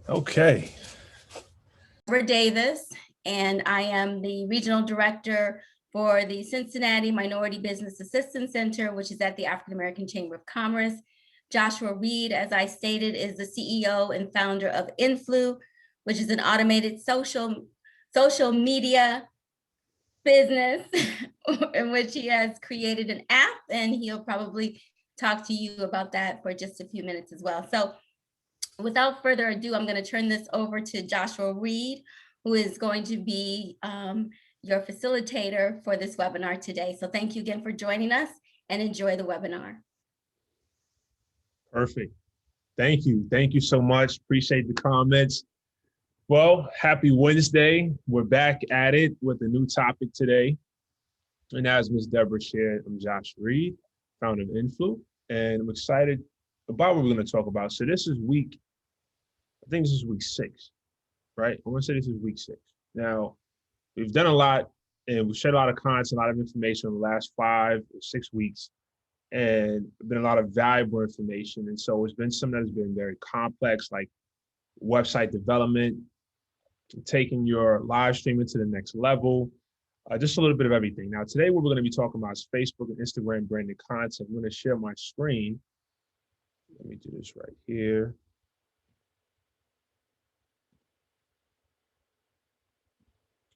Okay. Deborah Davis, and I am the Regional Director for the Cincinnati Minority Business Assistance Center, which is at the African American Chamber of Commerce. Joshua Reed, as I stated, is the CEO and founder of Influ, which is an automated social media business in which he has created an app, and he'll probably talk to you about that for just a few minutes as well. So without further ado, I'm going to turn this over to Joshua Reed, who is going to be your facilitator for this webinar today. So thank you again for joining us, and enjoy the webinar. Perfect. Thank you. Thank you so much. Appreciate the comments. Well, happy Wednesday. We're back at it with a new topic today. And as Ms. Deborah shared, I'm Josh Reed, founder of Influ, and I'm excited about what we're going to talk about. So this is I think this is week 6, right? I want to say this is week 6. Now, we've done a lot and we've shared a lot of content, a lot of information in the last 5 or 6 weeks, and been a lot of valuable information. And so it's been something that's been very complex, like website development, taking your live streaming to the next level, just a little bit of everything. Now, today what we're going to be talking about is Facebook and Instagram branded content. I'm going to share my screen. Let me do this right here.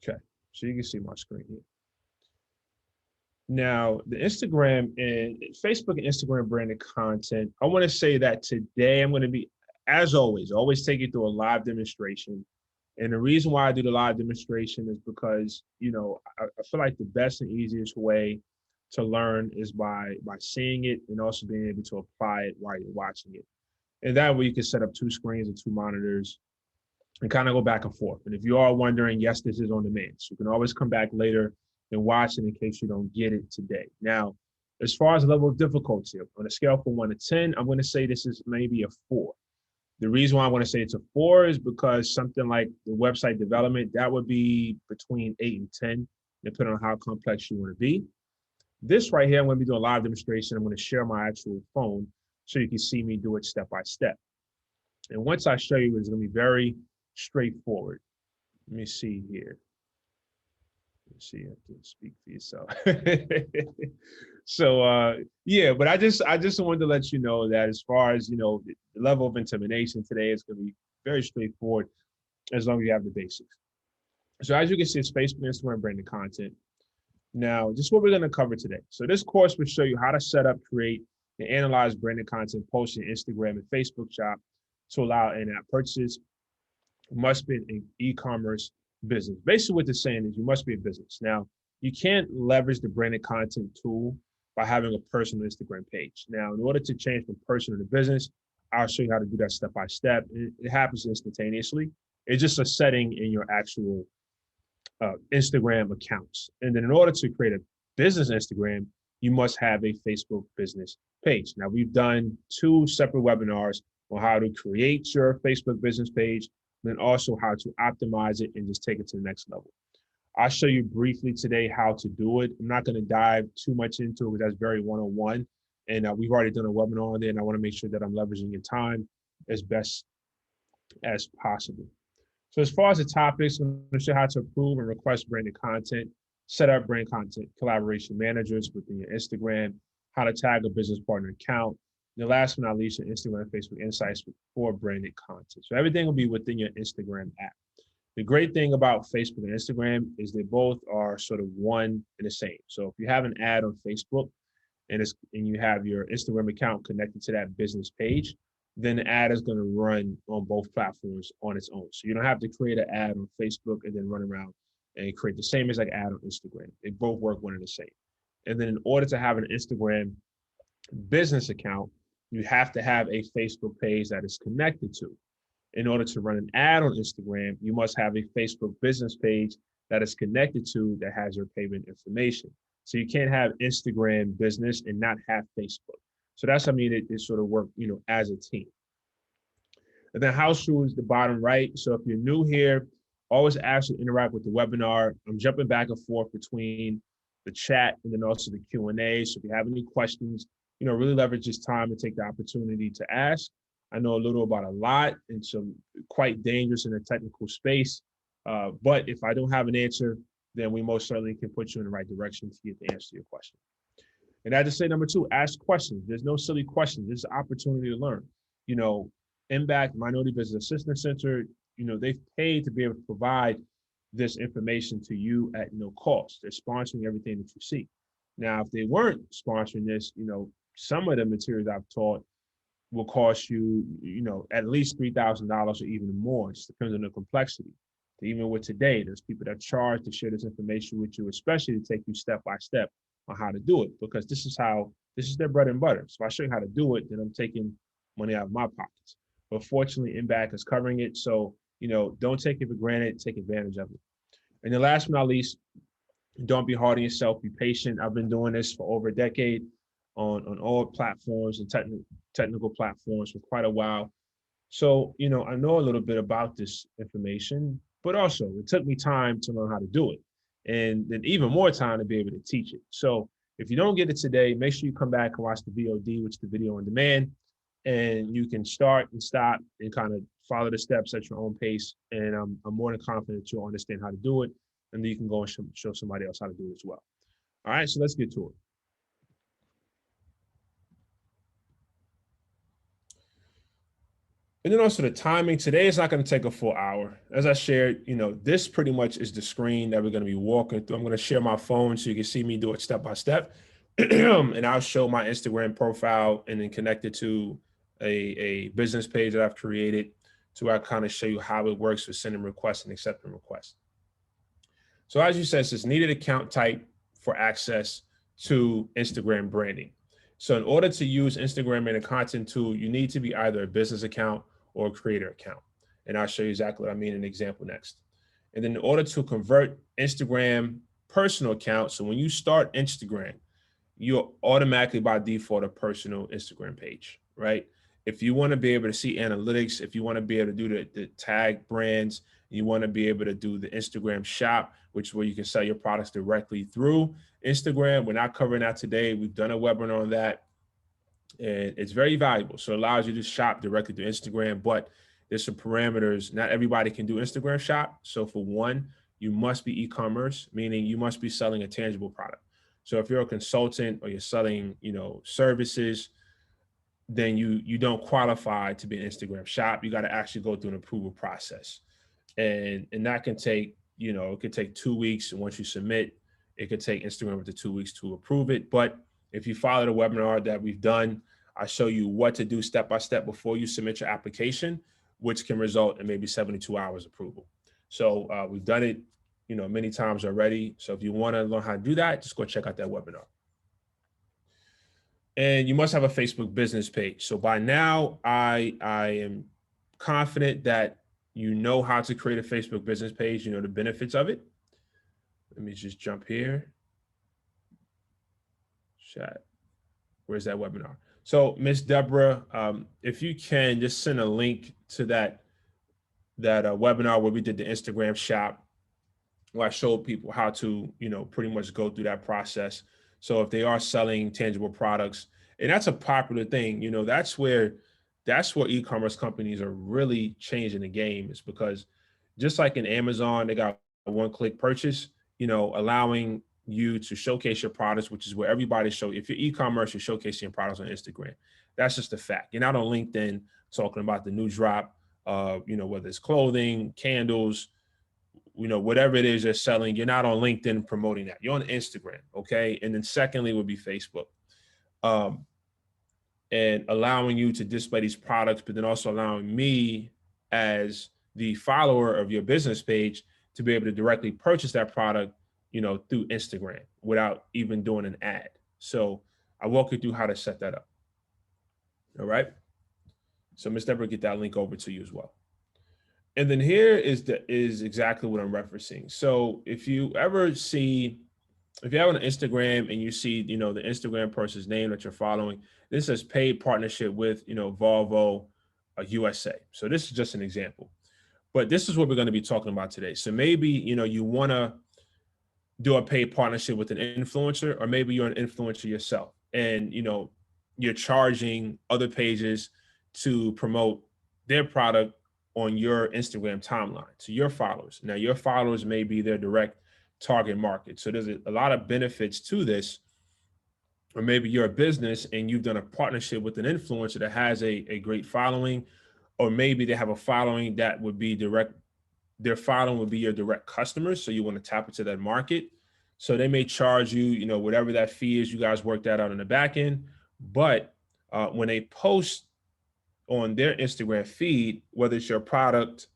Okay, so you can see my screen here. Now, the Instagram and Facebook and Instagram branded content, I want to say that today I'm going to be, as always take you through a live demonstration. And the reason why I do the live demonstration is because, I feel like the best and easiest way to learn is by seeing it and also being able to apply it while you're watching it. And that way you can set up 2 screens and 2 monitors and kind of go back and forth. And if you are wondering, yes, this is on demand. So you can always come back later and watch it in case you don't get it today. Now, as far as the level of difficulty, on a scale from 1 to 10, I'm going to say this is maybe a 4. The reason why I want to say it's a 4 is because something like the website development, that would be between 8 and 10, depending on how complex you want to be. This right here, I'm going to be doing a live demonstration. I'm going to share my actual phone so you can see me do it step by step. And once I show you, it's going to be very straightforward. Let me see here. Let's see, you have to speak for yourself. So yeah, but I just wanted to let you know that as far as the level of intimidation today is going to be very straightforward as long as you have the basics. So as you can see, it's Facebook, Instagram branded content. Now, this is what we're going to cover today. So this course will show you how to set up, create, and analyze branded content posted in Instagram and Facebook shop to allow in-app purchases. You must be an e-commerce business. Basically what they're saying is you must be a business. Now, you can't leverage the branded content tool by having a personal Instagram page. Now, in order to change from personal to business, I'll show you how to do that step by step. It happens instantaneously. It's just a setting in your actual Instagram accounts. And then in order to create a business Instagram, you must have a Facebook business page. Now, we've done 2 separate webinars on how to create your Facebook business page, and also how to optimize it and just take it to the next level. I'll show you briefly today how to do it. I'm not going to dive too much into it, but that's very one-on-one. And we've already done a webinar on there, and I want to make sure that I'm leveraging your time as best as possible. So as far as the topics, I'm going to show you how to approve and request branded content, set up brand content collaboration managers within your Instagram, how to tag a business partner account, and last but not least, your Instagram and Facebook insights for branded content. So everything will be within your Instagram app. The great thing about Facebook and Instagram is they both are sort of one and the same. So if you have an ad on Facebook and you have your Instagram account connected to that business page, then the ad is going to run on both platforms on its own. So you don't have to create an ad on Facebook and then run around and create the same exact ad on Instagram. They both work one and the same. And then in order to have an Instagram business account, you have to have a Facebook page that is connected to. In order to run an ad on Instagram, you must have a Facebook business page that is connected to that has your payment information. So you can't have Instagram business and not have Facebook. So that's, it sort of work, as a team. And then house rules, the bottom right. So if you're new here, always ask to interact with the webinar. I'm jumping back and forth between the chat and then also the Q&A. So if you have any questions, really leverage this time and take the opportunity to ask. I know a little about a lot, and so quite dangerous in a technical space. But if I don't have an answer, then we most certainly can put you in the right direction to get the answer to your question. And I just say number two, ask questions. There's no silly questions. There's an opportunity to learn. You know, MBAC, Minority Business Assistance Center, they've paid to be able to provide this information to you at no cost. They're sponsoring everything that you see. Now, if they weren't sponsoring this, some of the materials I've taught will cost you, at least $3,000 or even more. It just depends on the complexity. Even with today, there's people that charge to share this information with you, especially to take you step by step on how to do it, because this is their bread and butter. So if I show you how to do it, then I'm taking money out of my pockets. But fortunately, MBAC is covering it. So, don't take it for granted, take advantage of it. And then last but not least, don't be hard on yourself, be patient. I've been doing this for over a decade on all platforms and technical platforms for quite a while. So, I know a little bit about this information, but also it took me time to learn how to do it. And then even more time to be able to teach it. So if you don't get it today, make sure you come back and watch the VOD, which is the video on demand, and you can start and stop and kind of follow the steps at your own pace. And I'm more than confident that you'll understand how to do it. And then you can go and show somebody else how to do it as well. All right, so let's get to it. And then also the timing. Today is not going to take a full hour. As I shared, this pretty much is the screen that we're going to be walking through. I'm going to share my phone so you can see me do it step by step. And I'll show my Instagram profile and then connect it to a business page that I've created to kind of show you how it works with sending requests and accepting requests. So as you said, it says needed account type for access to Instagram branding. So in order to use Instagram in a content tool, you need to be either a business account or a creator account. And I'll show you exactly what I mean in an example next. And then in order to convert Instagram personal account, so when you start Instagram, you're automatically by default a personal Instagram page, right? If you want to be able to see analytics, if you want to be able to do the tag brands, you want to be able to do the Instagram shop, which is where you can sell your products directly through Instagram. We're not covering that today. We've done a webinar on that. And it's very valuable. So it allows you to shop directly through Instagram, but there's some parameters. Not everybody can do Instagram shop. So for one, you must be e-commerce, meaning you must be selling a tangible product. So if you're a consultant or you're selling, services, then you don't qualify to be an Instagram shop. You got to actually go through an approval process. And that can take, it could take 2 weeks. And once you submit, it could take Instagram up to 2 weeks to approve it. But if you follow the webinar that we've done, I show you what to do step by step before you submit your application, which can result in maybe 72 hours approval. So we've done it, many times already. So if you want to learn how to do that, just go check out that webinar. And you must have a Facebook business page. So by now, I am confident that you know how to create a Facebook business page, the benefits of it. Let me just jump here. Chat. Where's that webinar? So Miss Deborah, if you can just send a link to that webinar where we did the Instagram shop, where I showed people how to, pretty much go through that process. So if they are selling tangible products, and that's a popular thing, that's where e-commerce companies are really changing the game, is because just like in Amazon, they got a one-click purchase, allowing you to showcase your products, which is where everybody if you're e-commerce, you're showcasing your products on Instagram. That's just a fact. You're not on LinkedIn talking about the new drop, whether it's clothing, candles, whatever it is you're selling, you're not on LinkedIn promoting that. You're on Instagram, okay? And then secondly would be Facebook. And allowing you to display these products, but then also allowing me as the follower of your business page to be able to directly purchase that product, through Instagram without even doing an ad. So I walk you through how to set that up. All right. So Ms. Deborah, get that link over to you as well. And then here is exactly what I'm referencing. So if you have an Instagram and you see, the Instagram person's name that you're following, this says paid partnership with, Volvo USA. So this is just an example, but this is what we're going to be talking about today. So maybe, you want to do a paid partnership with an influencer, or maybe you're an influencer yourself and, you're charging other pages to promote their product on your Instagram timeline to your followers. Now, your followers may be their direct target market. So there's a lot of benefits to this. Or maybe you're a business and you've done a partnership with an influencer that has a great following, or maybe they have a following that would be direct, their following would be your direct customers. So you want to tap into that market. So they may charge you, you know, whatever that fee is, you guys work that out on the back end. But when they post on their Instagram feed, whether it's your product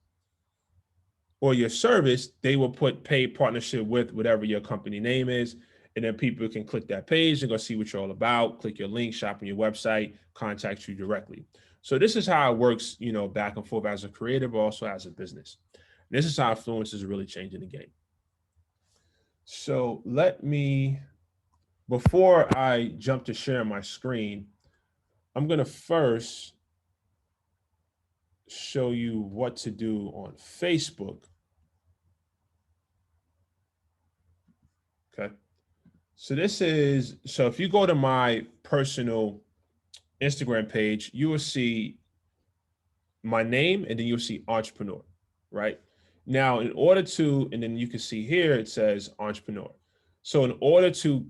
or your service, they will put paid partnership with whatever your company name is. And then people can click that page and go see what you're all about, click your link, shop on your website, contact you directly. So this is how it works, you know, back and forth as a creator, but also as a business. And this is how influencers are really changing the game. So let me, before I jump to share my screen, I'm going to first show you what to do on Facebook. Okay. So this is, so if you go to my personal Instagram page, you will see my name and then you'll see entrepreneur, right? Now, in order to, and then you can see here, it says entrepreneur. So in order to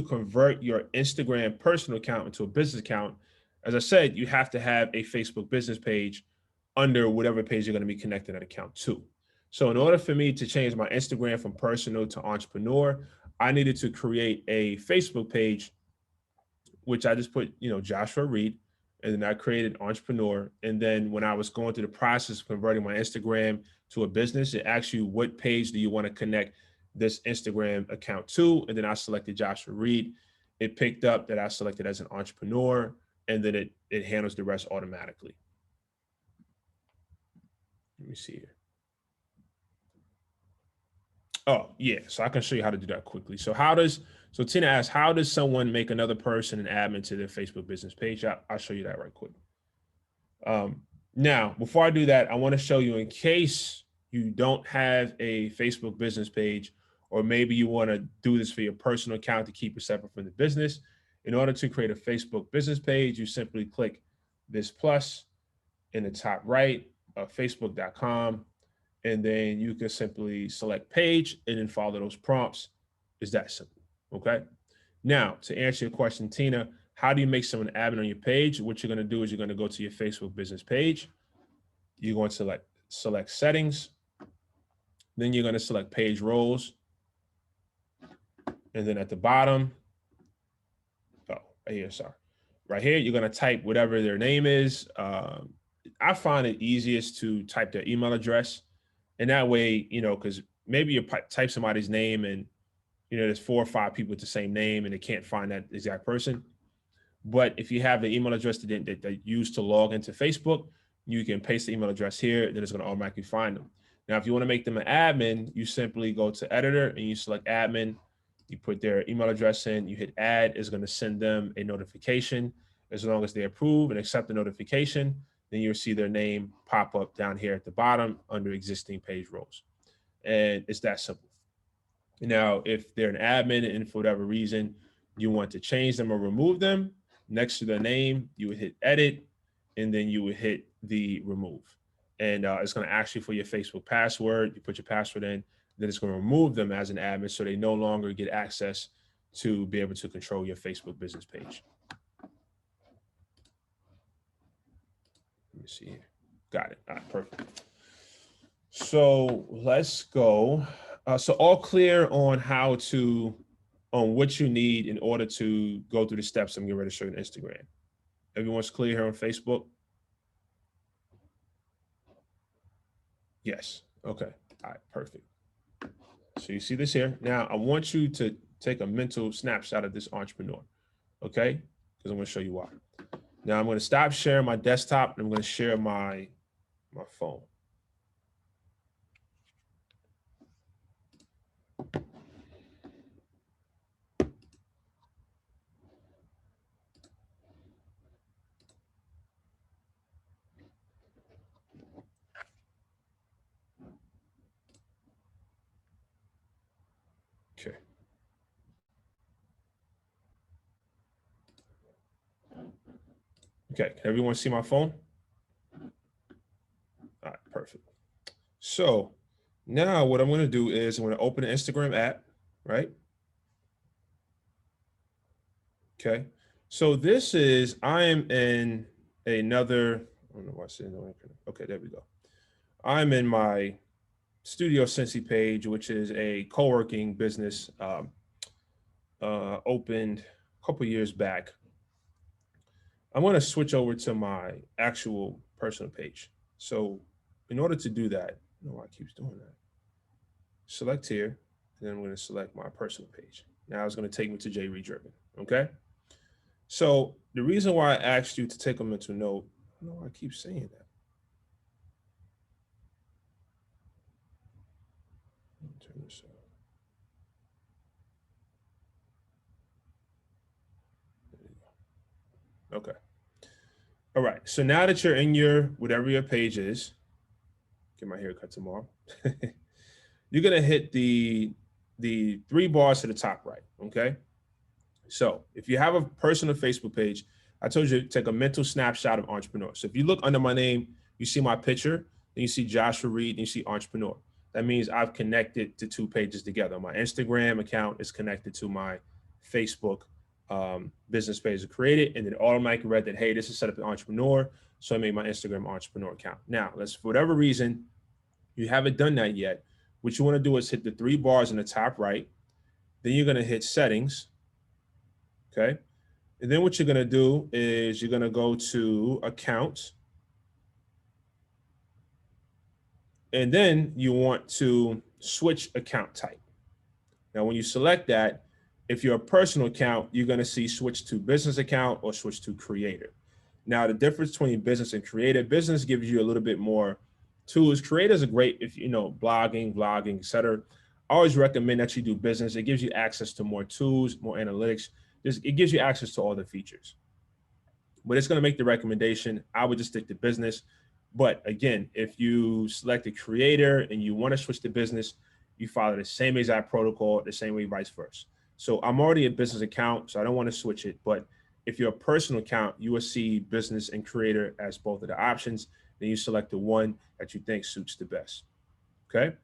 convert your Instagram personal account into a business account, as I said, you have to have a Facebook business page under whatever page you're going to be connecting that account to. So in order for me to change my Instagram from personal to entrepreneur, I needed to create a Facebook page, which I just put, you know, Joshua Reed, and then I created entrepreneur. And then when I was going through the process of converting my Instagram to a business, it asks you what page do you want to connect this Instagram account to? And then I selected Joshua Reed. It picked up that I selected as an entrepreneur, and then it handles the rest automatically. Let me see here. Oh, yeah. So I can show you how to do that quickly. So Tina asks, how does someone make another person an admin to their Facebook business page? I'll show you that right quick. Now, before I do that, I want to show you, in case you don't have a Facebook business page, or maybe you want to do this for your personal account to keep it separate from the business. In order to create a Facebook business page, you simply click this plus in the top right of facebook.com. And then you can simply select page and then follow those prompts. It's that simple, okay? Now, to answer your question, Tina, how do you make someone admin on your page? What you're gonna do is you're gonna go to your Facebook business page. You're going to select settings. Then you're gonna select page roles. And then at the bottom, right here, sorry. Right here, you're gonna type whatever their name is. I find it easiest to type their email address. And that way, you know, because maybe you type somebody's name and, you know, there's 4 or 5 people with the same name and they can't find that exact person. But if you have the email address that they use to log into Facebook, you can paste the email address here, then it's going to automatically find them. Now, if you want to make them an admin, you simply go to editor and you select admin. You put their email address in, you hit add, it's going to send them a notification. As long as they approve and accept the notification, then you'll see their name pop up down here at the bottom under existing page roles. And it's that simple. Now, if they're an admin and for whatever reason you want to change them or remove them, next to their name, you would hit edit, and then you would hit the remove. And it's going to ask you for your Facebook password. You put your password in, then it's going to remove them as an admin so they no longer get access to be able to control your Facebook business page. Let me see here. Got it. All right, perfect. So let's go. So all clear on on what you need in order to go through the steps I'm getting ready to show you on Instagram. Everyone's clear here on Facebook? Yes. Okay. All right, perfect. So you see this here. Now I want you to take a mental snapshot of this entrepreneur, okay? Because I'm going to show you why. Now I'm going to stop sharing my desktop and I'm going to share my phone. Okay. Okay, can everyone see my phone? perfect. So now what I'm going to do is I'm going to open the Instagram app, right? Okay. So this is, I am in another, I don't know why I said no. Okay, there we go. I'm in my Studio Cincy page, which is a co-working business opened a couple years back. I'm going to switch over to my actual personal page. So in order to do that, I don't know why it keeps doing that. Select here, and then I'm going to select my personal page. Now it's going to take me to J Reed Driven. Okay. So the reason why I asked you to take a mental note, I don't know why I keep saying that. Turn this off. Okay. All right. So now that you're in your whatever your page is, get my haircut tomorrow. You're gonna hit the three bars to the top right. Okay. So if you have a personal Facebook page, I told you to take a mental snapshot of entrepreneur. So if you look under my name, you see my picture, then you see Joshua Reed, and you see entrepreneur. That means I've connected the two pages together. My Instagram account is connected to my Facebook business page to create it, and then automatically read that, hey, this is set up an entrepreneur. So I made my Instagram entrepreneur account. Now, let's, for whatever reason, you haven't done that yet. What you want to do is hit the three bars in the top right. Then you're going to hit settings. Okay. And then what you're going to do is you're going to go to accounts. And then you want to switch account type. Now, when you select that, if you're a personal account, you're going to see switch to business account or switch to creator. Now, the difference between business and creator, business gives you a little bit more tools. Creators are great if you know blogging, vlogging, etc. I always recommend that you do business. It gives you access to more tools, more analytics. It gives you access to all the features. But it's going to make the recommendation. I would just stick to business. But again, if you select a creator and you want to switch to business, you follow the same exact protocol, the same way vice versa. So I'm already a business account, so I don't want to switch it. But if you're a personal account, you will see business and creator as both of the options. Then you select the one that you think suits the best. Okay.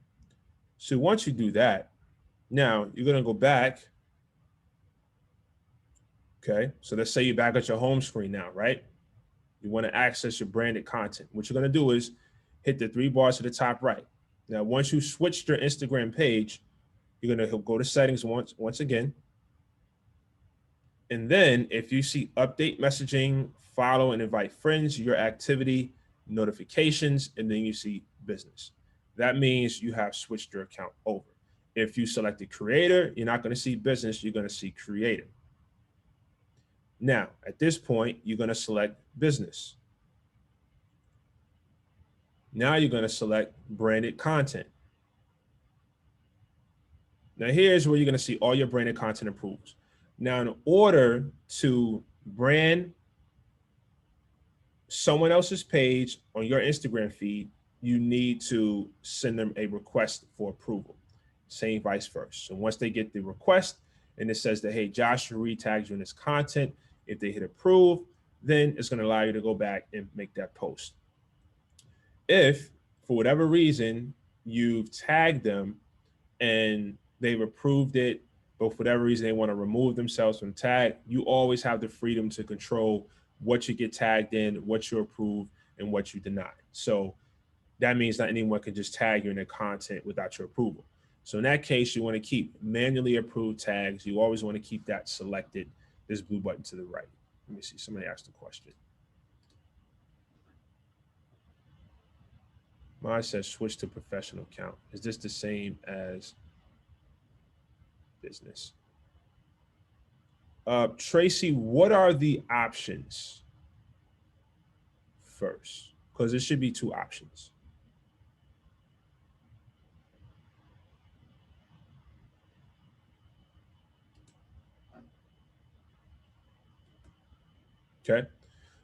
So once you do that, now you're going to go back. Okay. So let's say you're back at your home screen now, right? You want to access your branded content. What you're going to do is hit the three bars to the top right. Now, once you switched your Instagram page, you're going to go to settings once again. And then if you see update messaging, follow and invite friends, your activity, notifications, and then you see business. That means you have switched your account over. If you selected creator, you're not going to see business, you're going to see creator. Now, at this point, you're going to select business. Now you're going to select branded content. Now here's where you're going to see all your branded content approvals. Now, in order to brand someone else's page on your Instagram feed, you need to send them a request for approval. Same vice versa. So once they get the request and it says that, hey, Joshua Reed tagged you in this content, if they hit approve, then it's going to allow you to go back and make that post. If for whatever reason you've tagged them and they've approved it, but for whatever reason they want to remove themselves from tag, you always have the freedom to control what you get tagged in, what you approve, and what you deny. So that means not anyone can just tag you in their content without your approval. So in that case, you want to keep manually approved tags. You always want to keep that selected, this blue button to the right. Let me see, somebody asked a question. Mine says switch to professional account. Is this the same as business? Tracy, what are the options first? Because there should be two options. Okay.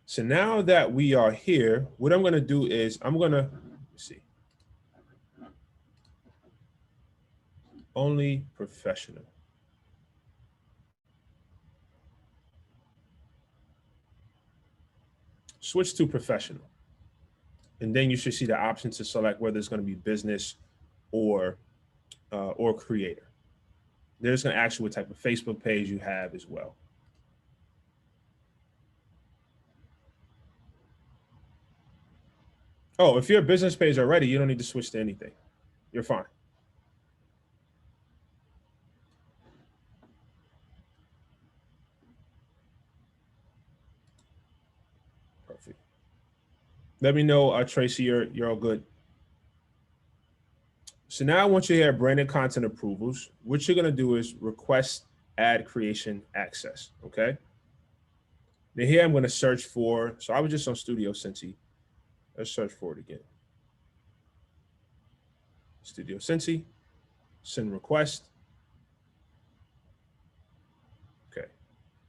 So now that we are here, what I'm going to do is I'm going to see only professional. Switch to professional. And then you should see the option to select whether it's going to be business or creator. There's going to ask you what type of Facebook page you have as well. Oh, if you're a business page already, you don't need to switch to anything. You're fine. Perfect. Let me know, Tracy, you're all good. So now I want you to have branded content approvals. What you're gonna do is request ad creation access, okay? Then here I'm gonna search for, so I was just on Studio Cincy. Let's search for it again. Studio Cincy, send request. Okay, it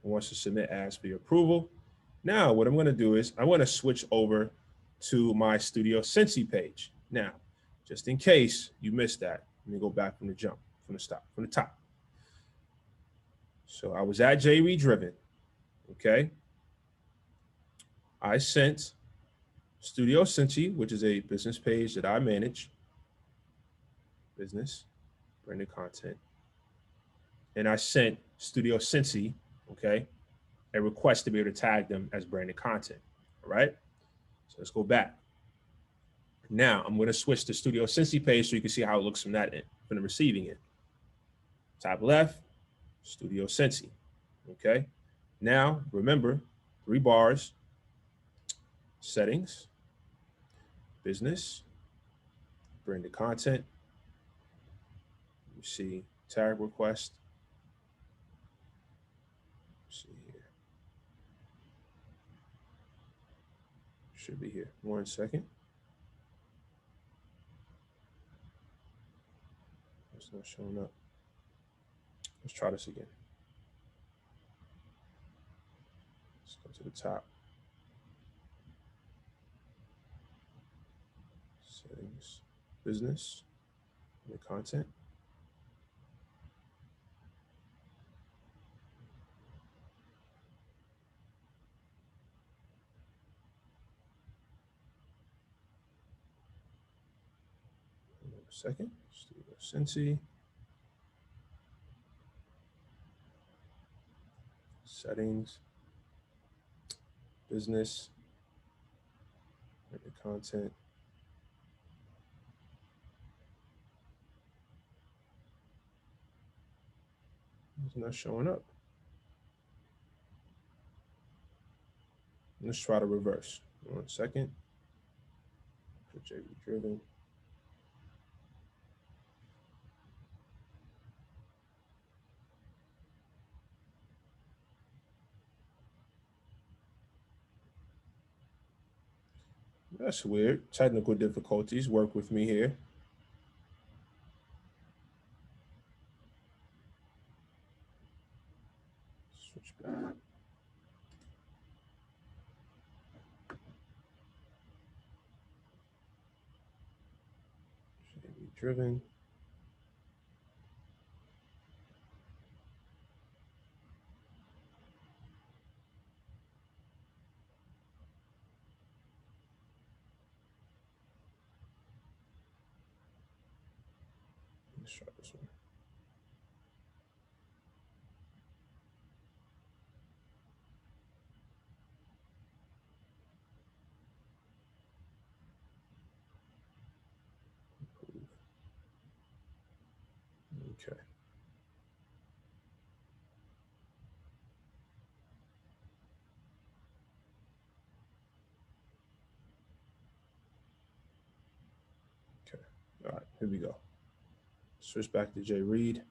wants to submit ads for your approval. Now what I'm gonna do is I'm gonna switch over to my Studio Cincy page. Now, just in case you missed that, let me go back from the jump, from the top. So I was at JRE Driven, okay? I sent Studio Cincy, which is a business page that I manage, business, branded content. And I sent Studio Cincy, okay, a request to be able to tag them as branded content, all right? So let's go back. Now I'm gonna switch to Studio Cincy page so you can see how it looks from that end, from the receiving end. Top left, Studio Cincy, okay? Now, remember, 3 bars, settings, business, branded content. You see tag request. Let's see here. Should be here. 1 second. It's not showing up. Let's try this again. Let's go to the top. Settings, business, the content. Second, Studio Cincy. Settings, business, the content. It's not showing up. Let's try to reverse. 1 second. JV Driven. That's weird. Technical difficulties. Work with me here. Switch back. JV Driven. Let's try this one. Okay. Okay. All right, here we go. Switch back to J Reed.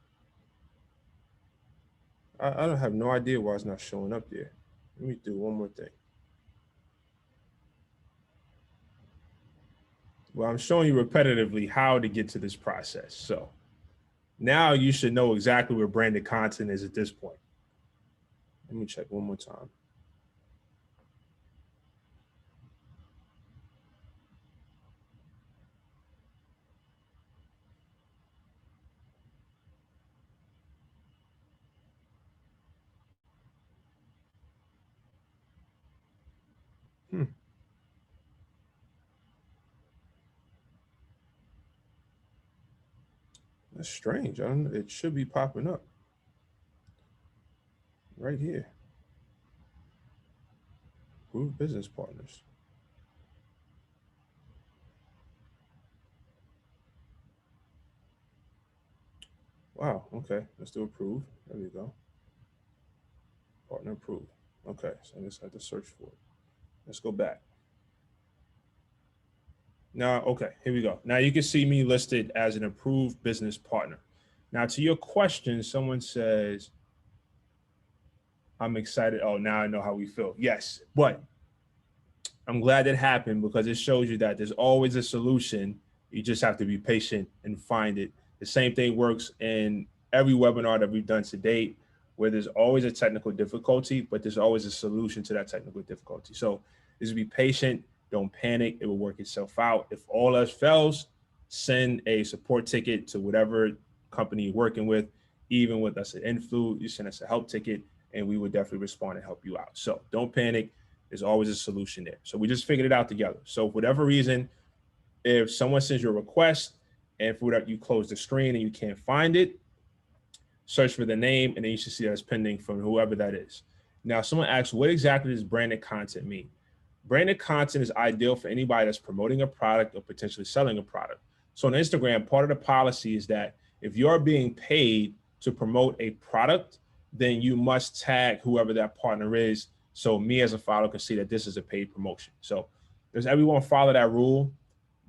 I don't have no idea why it's not showing up there. Let me do one more thing. Well, I'm showing you repetitively how to get to this process. So now you should know exactly where branded content is at this point. Let me check one more time. That's strange. I don't know. It should be popping up right here. Group business partners. Wow. Okay. Let's do approve. There we go. Partner approved. Okay. So I just have to search for it. Let's go back. Now, okay, here we go. Now you can see me listed as an approved business partner. Now, to your question, someone says, I'm excited. Oh, now I know how we feel. Yes, but I'm glad it happened because it shows you that there's always a solution. You just have to be patient and find it. The same thing works in every webinar that we've done to date, where there's always a technical difficulty, but there's always a solution to that technical difficulty. So just be patient. Don't panic. It will work itself out. If all else fails, send a support ticket to whatever company you're working with. Even with us at Influ, you send us a help ticket and we would definitely respond and help you out. So don't panic. There's always a solution there. So we just figured it out together. So for whatever reason, if someone sends you a request and for whatever you close the screen and you can't find it, search for the name and then you should see that it's pending from whoever that is. Now, someone asks, what exactly does branded content mean? Branded content is ideal for anybody that's promoting a product or potentially selling a product. So on Instagram, part of the policy is that if you're being paid to promote a product, then you must tag whoever that partner is. So me as a follower can see that this is a paid promotion. So does everyone follow that rule?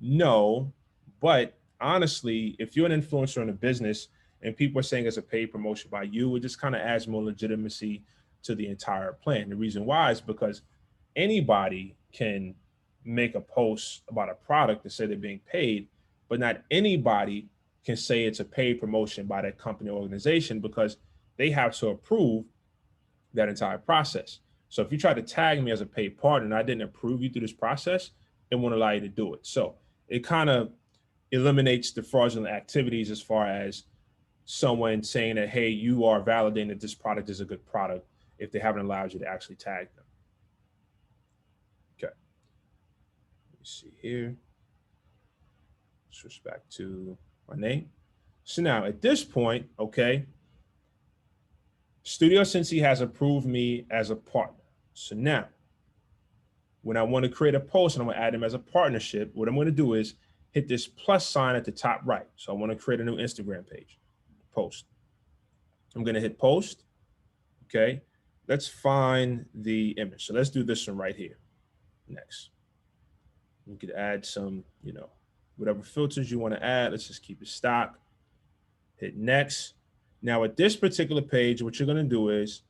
No, but honestly, if you're an influencer in a business and people are saying it's a paid promotion by you, it just kind of adds more legitimacy to the entire plan. The reason why is because anybody can make a post about a product and say they're being paid, but not anybody can say it's a paid promotion by that company or organization because they have to approve that entire process. So if you try to tag me as a paid partner and I didn't approve you through this process, it won't allow you to do it. So it kind of eliminates the fraudulent activities as far as someone saying that, hey, you are validating that this product is a good product if they haven't allowed you to actually tag them. Okay. Let me see here. Switch back to my name. So now at this point, okay, Studio Cincy has approved me as a partner. So now, when I want to create a post and I'm going to add them as a partnership, what I'm going to do is hit this plus sign at the top right. So I want to create a new Instagram page, post. I'm going to hit post. Okay. Let's find the image. So let's do this one right here. Next. You could add some, whatever filters you want to add. Let's just keep it stock. Hit next. Now at this particular page, what you're going to do is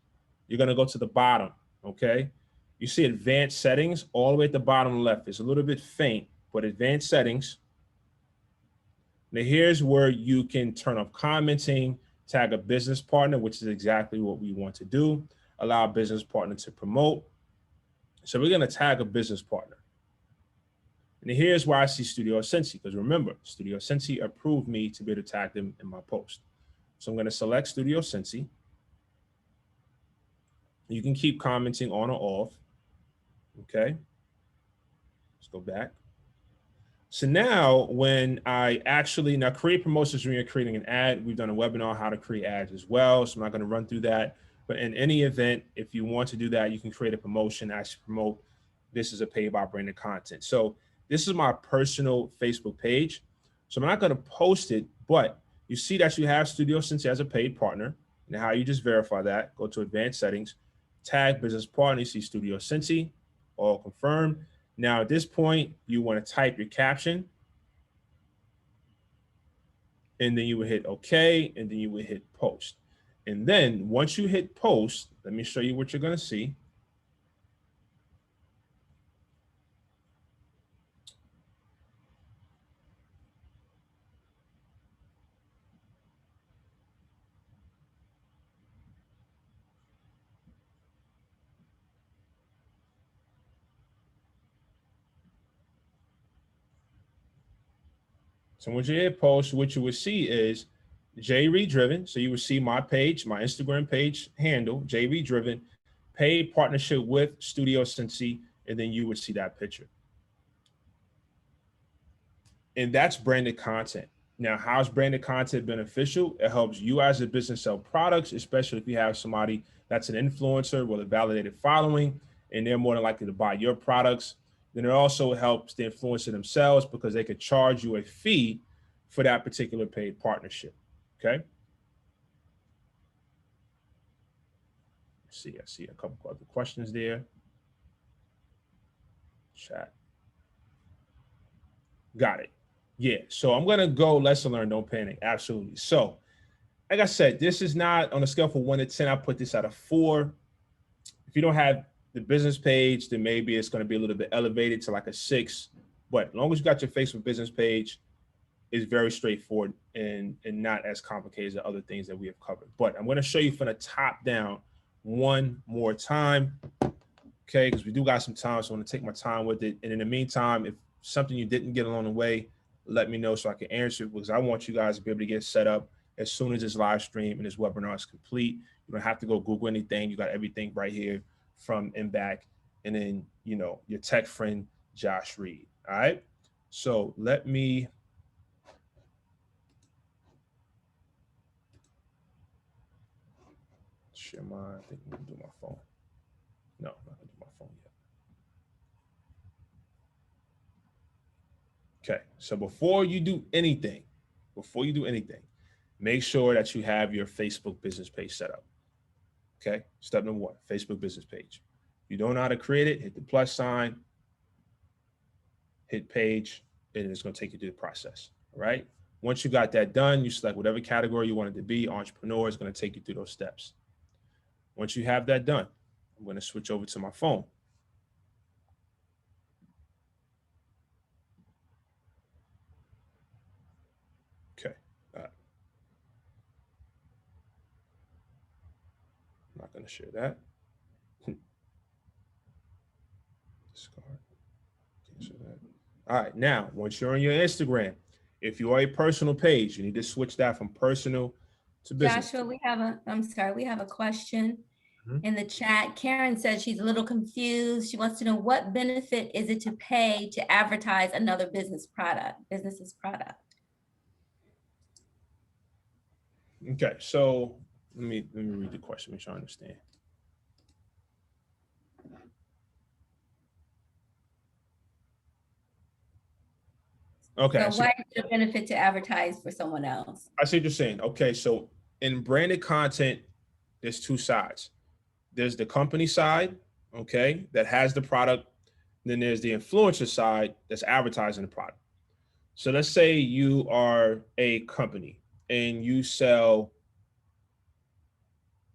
you're going to go to the bottom. Okay. You see advanced settings all the way at the bottom left. It's a little bit faint, but advanced settings. Now here's where you can turn off commenting, tag a business partner, which is exactly what we want to do. Allow a business partner to promote. So we're going to tag a business partner. And here's where I see Studio Cincy, because remember, Studio Cincy approved me to be able to tag them in my post. So I'm going to select Studio Cincy. You can keep commenting on or off. Okay. Let's go back. So now when I actually, now create promotions when you're creating an ad, we've done a webinar on how to create ads as well. So I'm not going to run through that. But in any event, if you want to do that, you can create a promotion, actually promote, this is a paid by branded content. So this is my personal Facebook page. So I'm not going to post it, but you see that you have Studio Cincy as a paid partner. Now how you just verify that, go to advanced settings, tag business partner, you see Studio Cincy, all confirmed. Now at this point, you want to type your caption and then you would hit OK, and then you would hit post. And then once you hit post, let me show you what you're going to see. So once you hit post, what you would see is J Reed Driven. So you would see my page, my Instagram page handle, J Reed Driven, paid partnership with Studio Cincy, and then you would see that picture. And that's branded content. Now, how's branded content beneficial? It helps you as a business sell products, especially if you have somebody that's an influencer with a validated following, and they're more than likely to buy your products. Then it also helps the influencer themselves because they could charge you a fee for that particular paid partnership. Okay. I see a couple other questions there. Chat. Got it. Yeah. So I'm gonna go lesson learned, don't panic. Absolutely. So, like I said, this is not on a scale from 1 to 10. I put this at a 4. If you don't have the business page, then maybe it's going to be a little bit elevated to like a 6. But as long as you got your Facebook business page, it's very straightforward and not as complicated as the other things that we have covered. But I'm going to show you from the top down one more time, okay? Because we do got some time, so I want to take my time with it. And in the meantime, if something you didn't get along the way, let me know so I can answer it, because I want you guys to be able to get set up as soon as this live stream and this webinar is complete. You don't have to go Google anything. You got everything right here from and back. And then, you know, your tech friend, Josh Reed. All right. So let me share my, I think I'm gonna do my phone. No, I'm not gonna do my phone yet. Okay. So before you do anything, make sure that you have your Facebook business page set up. Okay. Step number 1, Facebook business page. If you don't know how to create it, hit the plus sign, hit page, and it's going to take you through the process. All right. Once you got that done, you select whatever category you want it to be. Entrepreneur is going to take you through those steps. Once you have that done, I'm going to switch over to my phone. Okay. I'm not going to share that. Discard. Cancel that. All right. Now, once you're on your Instagram, if you are a personal page, you need to switch that from personal to business. Joshua, we have a question in the chat. Karen says she's a little confused. She wants to know, what benefit is it to pay to advertise another business's product? Okay, so let me read the question, make sure I understand. Okay. So why is it a benefit to advertise for someone else? I see what you're saying. Okay, so in branded content, there's 2 sides. There's the company side, okay, that has the product. Then there's the influencer side that's advertising the product. So let's say you are a company and you sell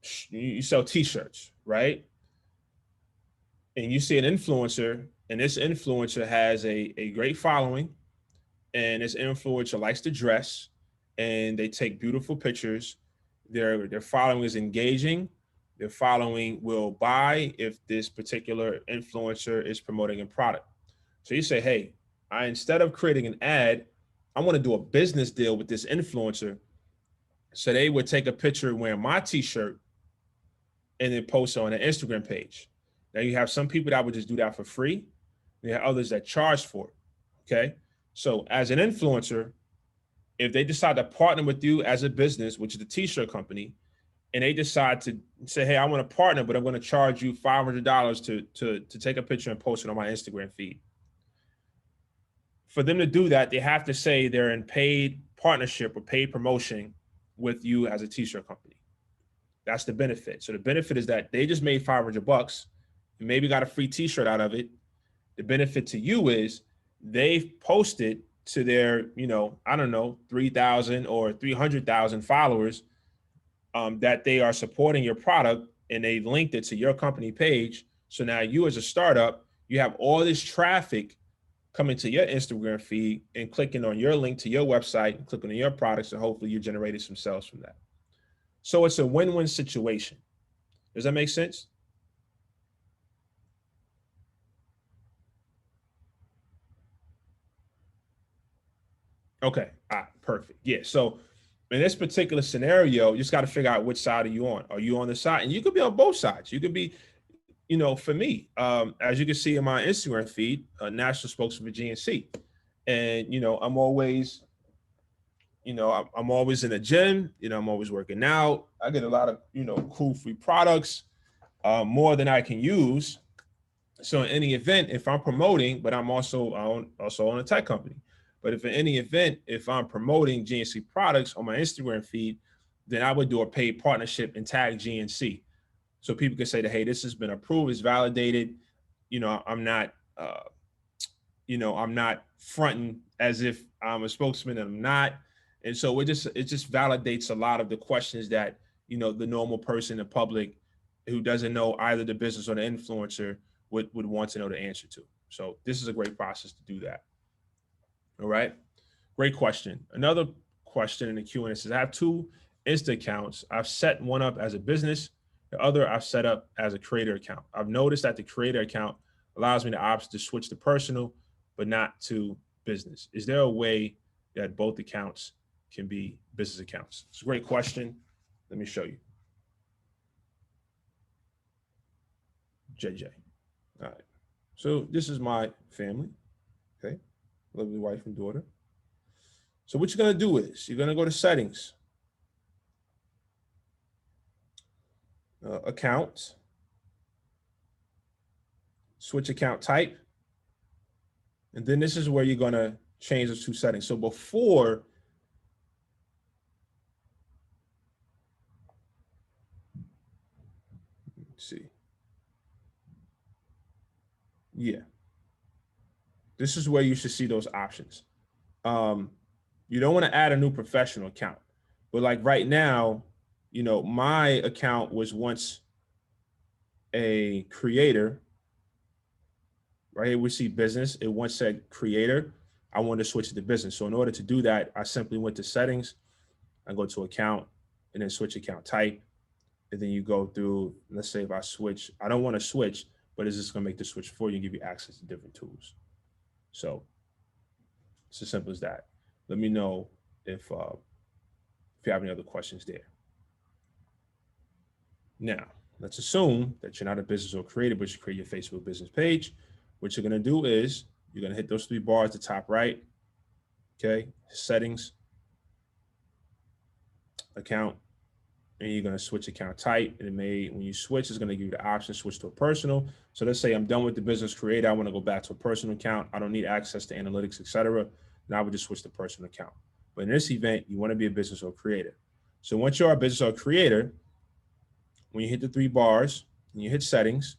t-shirts, right? And you see an influencer, and this influencer has a great following, and this influencer likes to dress, and they take beautiful pictures. Their following is engaging. Their following will buy if this particular influencer is promoting a product. So you say, hey, instead of creating an ad, I want to do a business deal with this influencer. So they would take a picture wearing my t-shirt and then post it on an Instagram page. Now you have some people that would just do that for free. You have others that charge for it. Okay. So as an influencer, if they decide to partner with you as a business, which is the t-shirt company, and they decide to say, hey, I want to partner, but I'm going to charge you $500 to take a picture and post it on my Instagram feed. For them to do that, they have to say they're in paid partnership or paid promotion with you as a t-shirt company. That's the benefit. So the benefit is that they just made $500 and maybe got a free t-shirt out of it. The benefit to you is they've posted to their, 3,000 or 300,000 followers that they are supporting your product, and they linked it to your company page. So now you as a startup, you have all this traffic coming to your Instagram feed and clicking on your link to your website and clicking on your products, and hopefully you generated some sales from that. So it's a win-win situation. Does that make sense? Okay, perfect. Yeah, so in this particular scenario, you just got to figure out which side are you on. Are you on the side? And you could be on both sides. You could be, for me, as you can see in my Instagram feed, national spokesman for GNC. And, I'm always I'm always in the gym, I'm always working out. I get a lot of, cool free products, more than I can use. So in any event, if I'm promoting, but I'm also on a tech company, but if in any event, if I'm promoting GNC products on my Instagram feed, then I would do a paid partnership and tag GNC. So people can say that, hey, this has been approved, it's validated. I'm not, I'm not fronting as if I'm a spokesman and I'm not. And so it just validates a lot of the questions that, the normal person, the public who doesn't know either the business or the influencer would want to know the answer to. So this is a great process to do that. All right. Great question. Another question in the Q&A says, I have two Insta accounts. I've set one up as a business. The other I've set up as a creator account. I've noticed that the creator account allows me the option to switch to personal, but not to business. Is there a way that both accounts can be business accounts? It's a great question. Let me show you. JJ. All right. So this is my family. Okay. Lovely wife and daughter. So what you're going to do is you're going to go to settings, account, switch account type. And then this is where you're going to change those two settings. So before, let's see. Yeah. This is where you should see those options. You don't want to add a new professional account, but like right now, my account was once a creator. Right here we see business. It once said creator. I wanted to switch it to business. So in order to do that, I simply went to settings. I go to account and then switch account type. And then you go through, let's say if I switch, I don't want to switch, but it's just going to make the switch for you and give you access to different tools. So it's as simple as that. Let me know if you have any other questions there. Now, let's assume that you're not a business or creator, but you create your Facebook business page. What you're going to do is you're going to hit those three bars at the top right. Okay. Settings, account, and you're going to switch account type. And when you switch, it's going to give you the option to switch to a personal. So let's say I'm done with the business creator. I want to go back to a personal account. I don't need access to analytics, etc. Now I would just switch to personal account. But in this event, you want to be a business or creator. So once you're a business or creator, when you hit the three bars and you hit settings,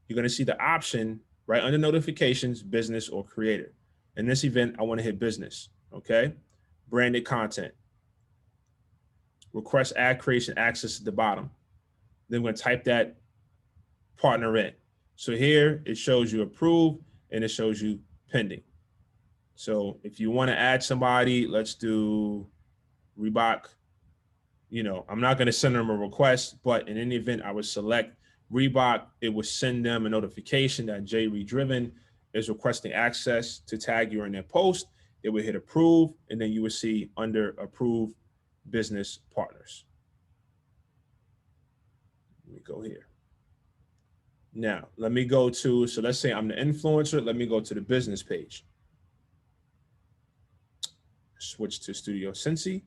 you're going to see the option right under notifications, business or creator. In this event, I want to hit business. Okay. Branded content. Request ad creation access at the bottom. Then I'm going to type that partner in. So here it shows you approved and it shows you pending. So if you want to add somebody, let's do Reebok. I'm not going to send them a request, but in any event, I would select Reebok. It would send them a notification that J Redriven is requesting access to tag you in their post. It would hit approve, and then you would see under approved business partners. Let me go here. Now, let me go to, so let's say I'm the influencer. Let me go to the business page. Switch to Studio Cincy.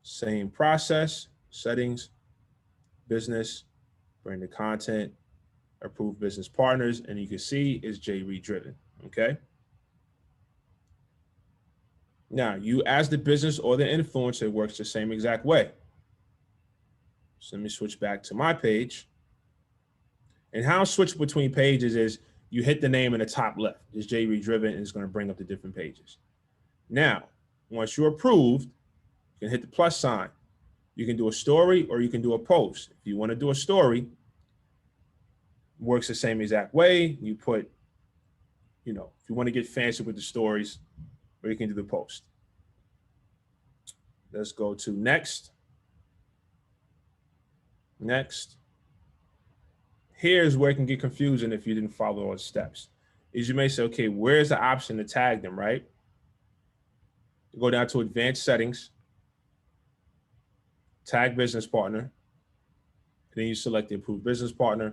Same process, settings, business, branded content, approved business partners, and you can see it's J Redriven, okay? Now, you as the business or the influencer, it works the same exact way. So let me switch back to my page. And how I switch between pages is you hit the name in the top left. It's J Redriven, and it's going to bring up the different pages. Now, once you're approved, you can hit the plus sign. You can do a story or you can do a post. If you want to do a story, it works the same exact way. You put, if you want to get fancy with the stories, or you can do the post. Let's go to next. Next. Here's where it can get confusing if you didn't follow all the steps. Is you may say, okay, where's the option to tag them, right? You go down to advanced settings, tag business partner, and then you select the approved business partner,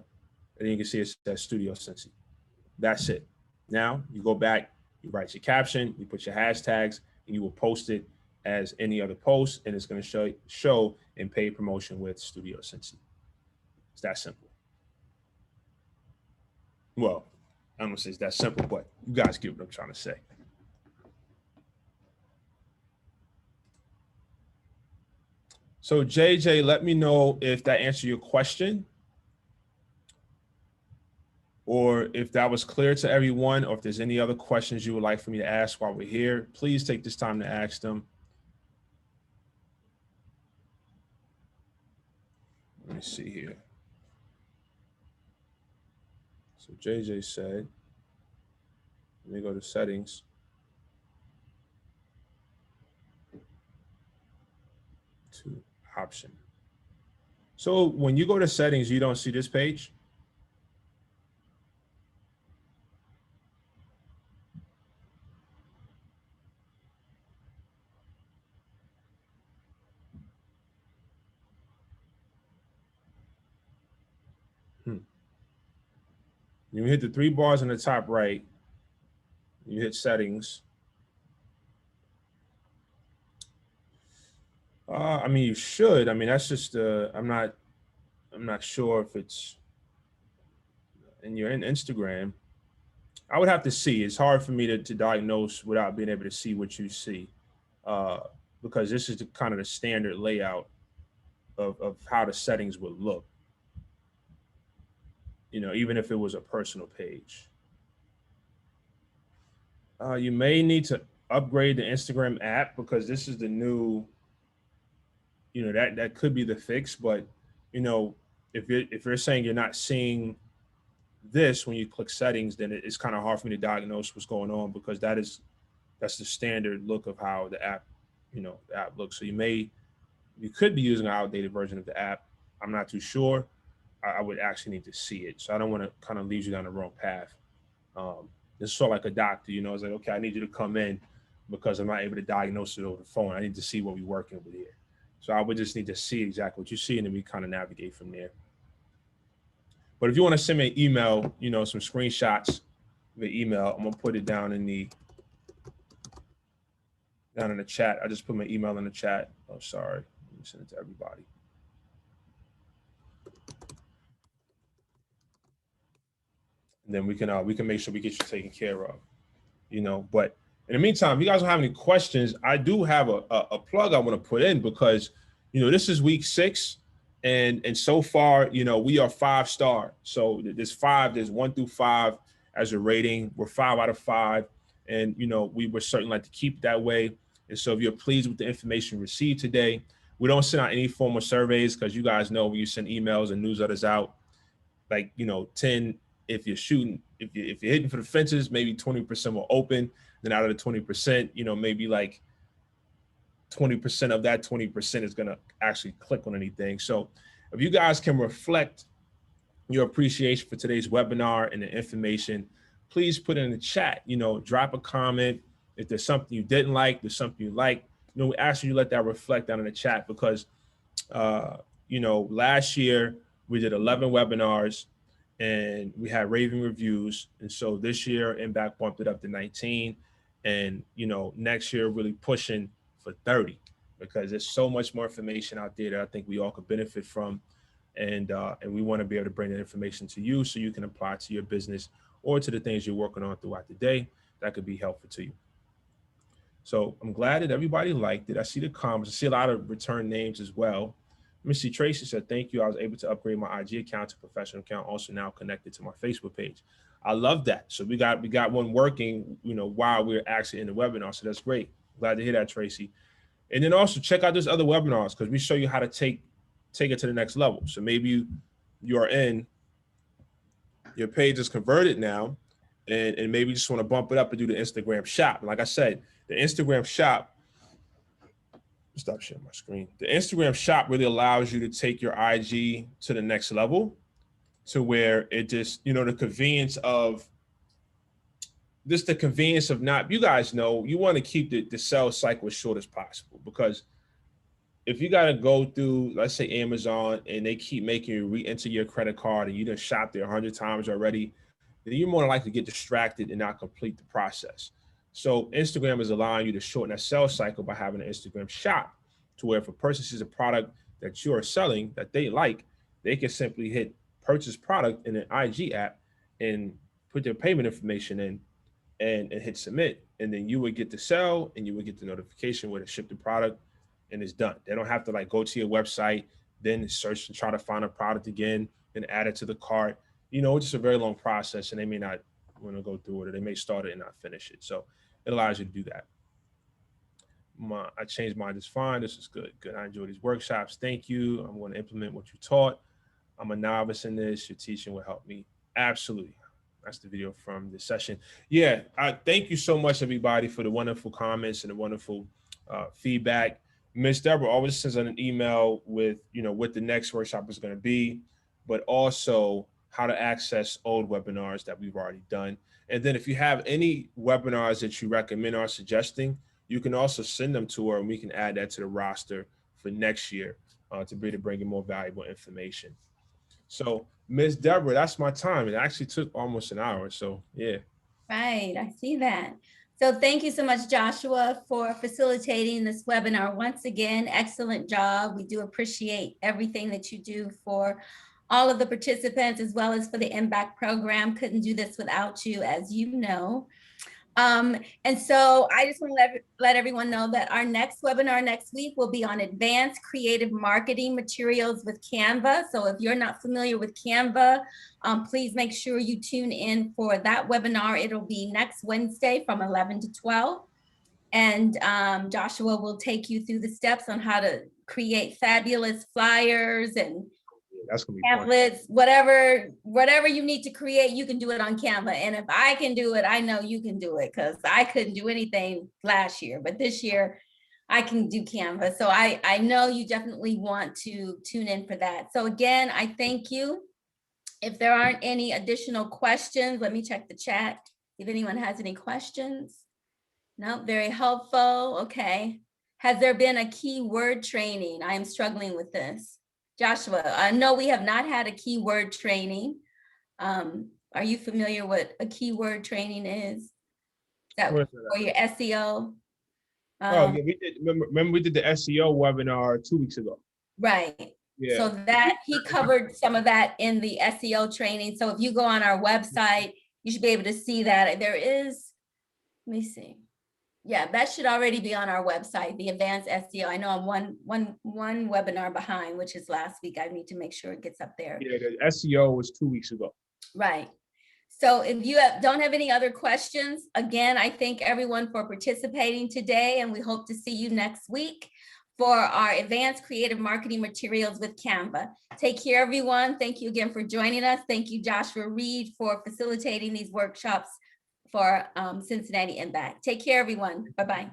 and then you can see it says Studio Cincy. That's it. Now you go back, you write your caption, you put your hashtags, and you will post it as any other post, and it's going to show in paid promotion with Studio Cincy. It's that simple. Well, I don't say it's that simple, but you guys get what I'm trying to say. So JJ, let me know if that answered your question, or if that was clear to everyone, or if there's any other questions you would like for me to ask while we're here. Please take this time to ask them. Let me see here. So JJ said, let me go to settings. To option. So when you go to settings, you don't see this page? You hit the 3 bars on the top right, you hit settings. I mean, you should. I mean, that's just I'm not sure if it's, and you're in Instagram. I would have to see. It's hard for me to diagnose without being able to see what you see, because this is the kind of the standard layout of how the settings would look. You know, even if it was a personal page. You may need to upgrade the Instagram app, because this is the new, you know, that could be the fix. But, you know, if you're saying you're not seeing this when you click settings, then it's kind of hard for me to diagnose what's going on, because that's the standard look of how the app, you know, the app looks. So you could be using an outdated version of the app. I'm not too sure. I would actually need to see it. So I don't want to kind of lead you down the wrong path. It's sort of like a doctor, you know, it's like, okay, I need you to come in because I'm not able to diagnose it over the phone. I need to see what we're working with here. So I would just need to see exactly what you see, and then we kind of navigate from there. But if you want to send me an email, you know, some screenshots via email, I'm gonna put it down in the chat. I just put my email in the chat. Oh, sorry. Let me send it to everybody. And then we can make sure we get you taken care of, you know. But in the meantime, if you guys don't have any questions, I do have a plug I want to put in, because, you know, this is week 6. And so far, you know, we are 5-star. So there's 1 through 5 as a rating. We're 5 out of 5. And, you know, we would certainly like to keep that way. And so if you're pleased with the information received today, we don't send out any formal surveys, because you guys know when you send emails and newsletters out, like, you know, 10, if you're hitting for the fences, maybe 20% will open. Then out of the 20%, you know, maybe like 20% of that 20% is going to actually click on anything. So if you guys can reflect your appreciation for today's webinar and the information, please put it in the chat, you know, drop a comment. If there's something you didn't like, there's something you like, you know, we ask you to let that reflect down in the chat, because, you know, last year we did 11 webinars and we had raving reviews. And so this year, Impact bumped it up to 19. And, you know, next year, really pushing for 30, because there's so much more information out there that I think we all could benefit from. And we want to be able to bring that information to you so you can apply it to your business or to the things you're working on throughout the day that could be helpful to you. So I'm glad that everybody liked it. I see the comments. I see a lot of return names as well. Let me see. Tracy said, thank you. I was able to upgrade my IG account to professional account, also now connected to my Facebook page. I love that. So we got one working, you know, while we're actually in the webinar. So that's great. Glad to hear that, Tracy. And then also check out those other webinars, because we show you how to take it to the next level. So maybe you're in, your page is converted now, and maybe you just want to bump it up and do the Instagram shop. And like I said, the Instagram shop, stop sharing my screen. The Instagram shop really allows you to take your IG to the next level, to where it just, you know, the convenience of not, you guys know, you want to keep the sales cycle as short as possible, because if you got to go through, let's say Amazon, and they keep making you re-enter your credit card and you done shopped there 100 times already, then you're more likely to get distracted and not complete the process. So Instagram is allowing you to shorten that sales cycle by having an Instagram shop, to where if a person sees a product that you are selling that they like, they can simply hit purchase product in an IG app and put their payment information in, and hit submit. And then you would get the sell, and you would get the notification where to ship the product, and it's done. They don't have to like go to your website, then search and try to find a product again, then add it to the cart. It's just a very long process, and they may not want to go through it, or they may start it and not finish it. So it allows you to do that. I changed mine just fine. This is good. Good. I enjoy these workshops. Thank you. I'm going to implement what you taught. I'm a novice in this. Your teaching will help me. Absolutely. That's the video from this session. Yeah. Thank you so much, everybody, for the wonderful comments and the wonderful feedback. Miss Deborah always sends out an email with, what the next workshop is going to be, but also how to access old webinars that we've already done. And then if you have any webinars that you recommend or are suggesting, you can also send them to her, and we can add that to the roster for next year to be able to bring in more valuable information. So, Ms. Deborah, that's my time. It actually took almost an hour. So, yeah. Right, I see that. So thank you so much, Joshua, for facilitating this webinar. Once again, excellent job. We do appreciate everything that you do for all of the participants, as well as for the MBAC program. Couldn't do this without you, as you know. And so I just want to let everyone know that our next webinar next week will be on advanced creative marketing materials with Canva. So if you're not familiar with Canva, please make sure you tune in for that webinar. It'll be next Wednesday from 11 to 12. And Joshua will take you through the steps on how to create fabulous flyers and that's gonna be pamphlets, whatever you need to create, you can do it on Canva. And if I can do it, I know you can do it, because I couldn't do anything last year, but this year I can do Canva. So I know you definitely want to tune in for that. So again, I thank you. If there aren't any additional questions, let me check the chat. If anyone has any questions. No, very helpful. Okay. Has there been a keyword training? I am struggling with this. Joshua, I know we have not had a keyword training. Are you familiar what a keyword training is? That for your SEO? Yeah, we did. Remember we did the SEO webinar 2 weeks ago. Right. Yeah. So that he covered some of that in the SEO training. So if you go on our website, you should be able to see that. There is, let me see. Yeah, that should already be on our website, the advanced SEO. I know I'm one webinar behind, which is last week. I need to make sure it gets up there. Yeah, the SEO was 2 weeks ago. Right. So if you don't have any other questions, again, I thank everyone for participating today, and we hope to see you next week for our advanced creative marketing materials with Canva. Take care, everyone. Thank you again for joining us. Thank you, Joshua Reed, for facilitating these workshops for Cincinnati MBAC. Take care, everyone. Bye-bye.